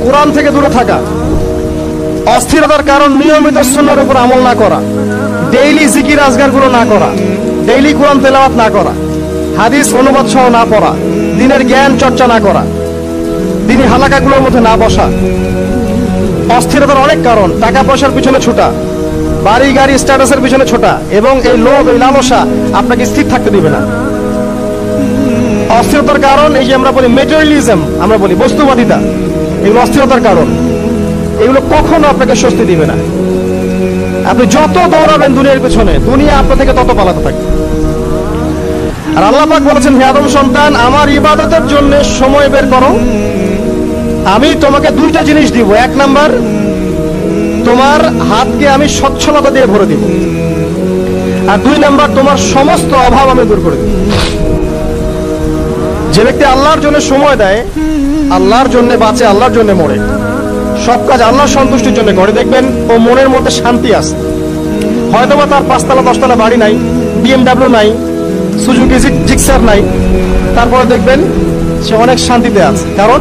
কোরআন থেকে দূরে থাকা, অস্থিরতার কারণ নিয়মিত সুন্নাহর উপর আমল না করা, ডেইলি জিকির আজগারগুলো না করা, ডেইলি কোরআন তেলাওয়াত না করা, হাদিস অনুবাদ সহ না পড়া, দিনের জ্ঞান চর্চা না করা, দিনী হালাকাগুলোর মধ্যে না বসা। অস্থিরতার অনেক কারণ, টাকা পয়সার পিছনে ছোটা, বাড়ি গাড়ি স্ট্যাটাসের পিছনে ছোটা, এবং এই লোভ, এই লালসা আপনাকে স্থির থাকতে দিবে না। অস্থিরতার কারণ এই যে আমরা বলি মেটেরিয়ালিজম, আমরা বলি বস্তুবাদিতা, এগুলো অস্থিরতার কারণ। এগুলো কখনো আপনাকে স্বস্তি দিবে না। আপনি যত দৌড়াবেন দুনিয়ার পেছনে, দুনিয়া আপনার থেকে তত পালাতে থাকবে। আর আল্লাহ পাক বলেছেন, হে আদম সন্তান, আমার ইবাদতের জন্য সময় বের করো, আমি তোমাকে দুইটা জিনিস দিব। এক নাম্বার, তোমার হাতকে আমি সচ্ছলতা দিয়ে ভরে দিব, আর দুই নাম্বার, তোমার সমস্ত অভাব আমি দূর করে দিব। যে ব্যক্তি আল্লাহর জন্য সময় দেয়, আল্লাহর জন্য বাঁচে, আল্লাহর জন্য মরে, সব কাজ আল্লাহর সন্তুষ্টির জন্য করে, দেখবেন ও মনের মধ্যে শান্তি আছে। হয়তোবা তার 5 তলা 10 তলা বাড়ি নাই, BMW নাই, সুজুকি জিক্সার নাই, তারপরে দেখবেন সে অনেক শান্তিতে আছে, কারণ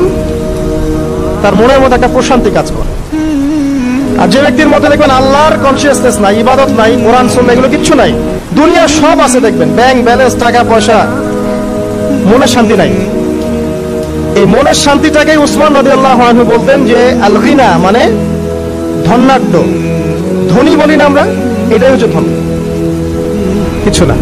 তার মনের মধ্যে একটা প্রশান্তি কাজ করে। আর যে ব্যক্তির মধ্যে দেখবেন আল্লাহর কনসিয়াসনেস নাই, ইবাদত নাই, কোরআন সুন্নাহ এগুলো কিচ্ছু নাই, দুনিয়ার সব আছে, দেখবেন ব্যাংক ব্যালেন্স, টাকা পয়সা, মনের শান্তি নাই। এই মনের শান্তিটাকে উসমান রাদিয়াল্লাহু আনহু বলতেন যে আল গিনা, মানে ধনাঢ্য, ধনী বলি না আমরা, এটাই হচ্ছে ধন, কিছু না।